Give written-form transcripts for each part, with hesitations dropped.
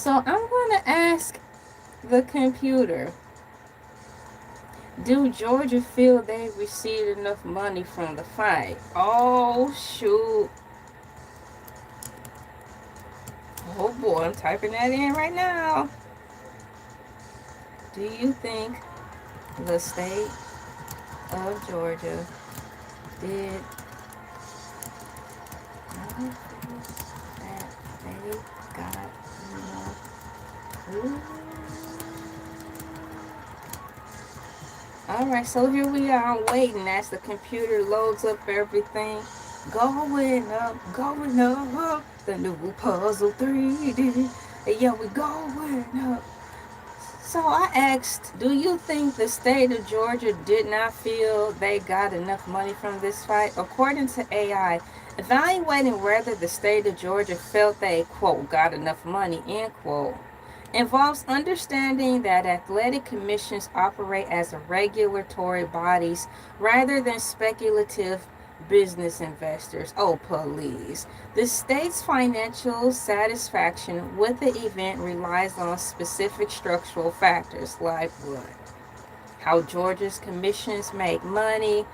So I'm going to ask the computer, do Georgia feel they received enough money from the fight? Oh, shoot. Oh, boy. I'm typing that in right now. Do you think the state of Georgia did that they got enough? Alright, so here we are. I'm waiting as the computer loads up everything. Going up. The new puzzle 3D. Yeah, we going up. So I asked, do you think the state of Georgia did not feel they got enough money from this fight? According to AI, evaluating whether the state of Georgia felt they, quote, got enough money, end quote, involves understanding that athletic commissions operate as regulatory bodies rather than speculative business investors. Oh, please. The state's financial satisfaction with the event relies on specific structural factors like what? How Georgia's commissions make money,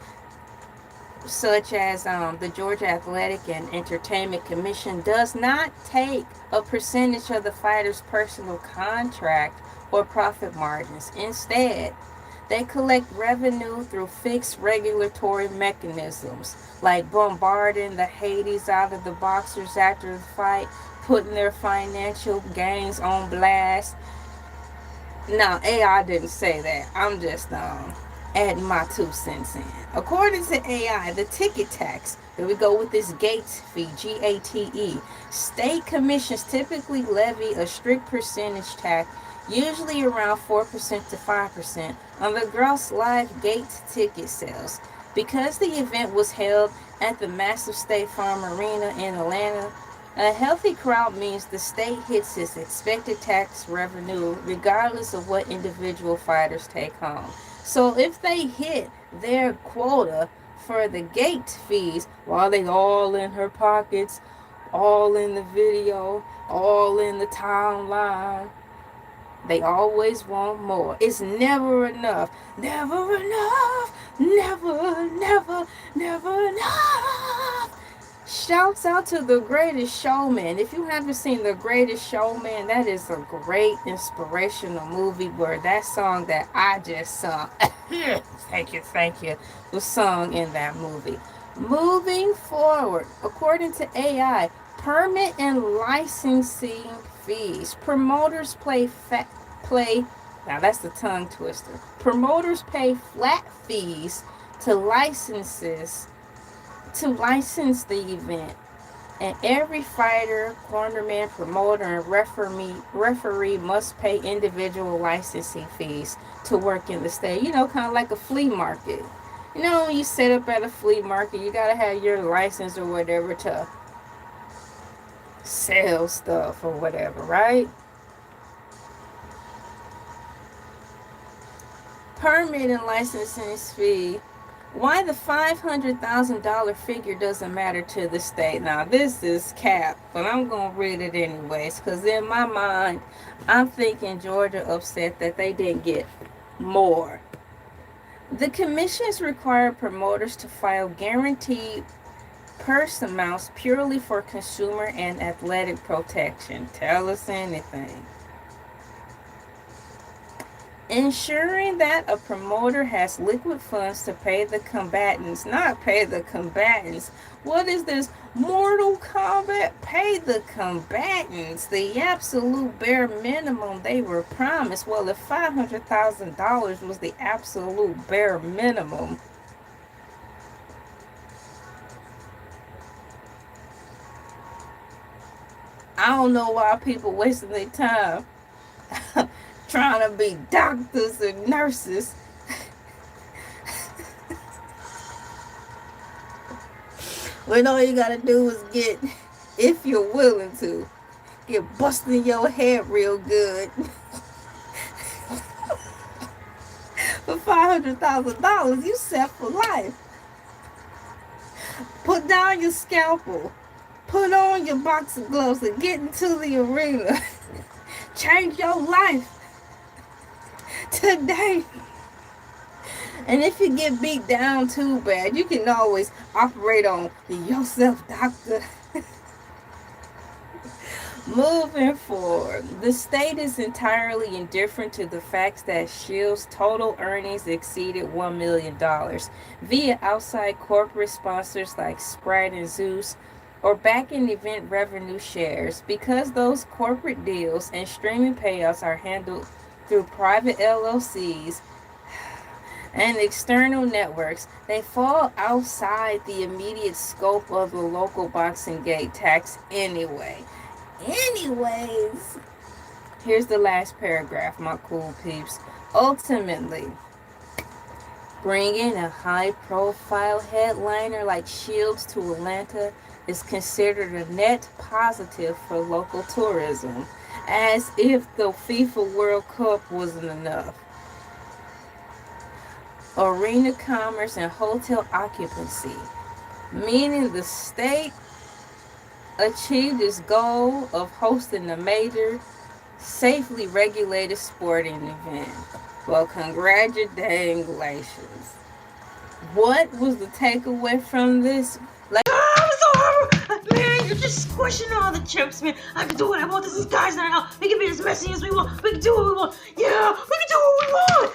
such as the Georgia Athletic and Entertainment Commission does not take a percentage of the fighter's personal contract or profit margins. Instead, they collect revenue through fixed regulatory mechanisms, like bombarding the Hades out of the boxers after the fight, putting their financial gains on blast. Now, AI didn't say that. I'm just adding my 2 cents in. According to AI, the ticket tax, here we go with this gate fee, GATE. State commissions typically levy a strict percentage tax, usually around 4% to 5%, on the gross live gate ticket sales. Because the event was held at the massive State Farm Arena in Atlanta, a healthy crowd means the state hits its expected tax revenue regardless of what individual fighters take home. So if they hit their quota for the gate fees, while they all in her pockets, all in the video, all in the timeline, they always want more. It's never enough. Never enough. Never enough. Shouts out to The Greatest Showman. If you haven't seen The Greatest Showman, that is a great inspirational movie where that song that I just sung, thank you, was sung in that movie. Moving forward, according to AI, permit and licensing fees. Promoters play, now that's the tongue twister. Promoters pay flat fees to license the event, and every fighter, cornerman, promoter, and referee must pay individual licensing fees to work in the state. You know, kind of like a flea market. You know, when you set up at a flea market, you gotta have your license or whatever to sell stuff or whatever, right? Permit and licensing fee. Why the $500,000 figure doesn't matter to the state. Now, this is cap, but I'm going to read it anyways, because in my mind, I'm thinking Georgia upset that they didn't get more. The commissions require promoters to file guaranteed purse amounts purely for consumer and athletic protection. Tell us anything. Ensuring that a promoter has liquid funds to pay the combatants, not pay the combatants. What is this? Mortal Kombat? Pay the combatants the absolute bare minimum they were promised. Well, if $500,000 was the absolute bare minimum, I don't know why people wasting their time trying to be doctors and nurses when all you gotta do is get, if you're willing to, get busting your head real good for $500,000. You set for life. Put down your scalpel, put on your boxing gloves, and get into the arena change your life today. And if you get beat down too bad, you can always operate on yourself, doctor. Moving forward, the state is entirely indifferent to the fact that Shield's total earnings exceeded $1 million via outside corporate sponsors like Sprite and Zeus, or back-end event revenue shares, because those corporate deals and streaming payouts are handled through private LLCs and external networks. They fall outside the immediate scope of the local boxing gate tax anyway. Anyways, here's the last paragraph, my cool peeps. Ultimately, bringing a high-profile headliner like Shields to Atlanta is considered a net positive for local tourism, as if the FIFA World Cup wasn't enough. Arena commerce and hotel occupancy, meaning the state achieved its goal of hosting a major, safely regulated sporting event. Well, congratulations. What was the takeaway from this? Man, you're just squishing all the chips, man. I can do what I want. This is guys' night out. We can be as messy as we want. We can do what we want. Yeah, we can do what we want.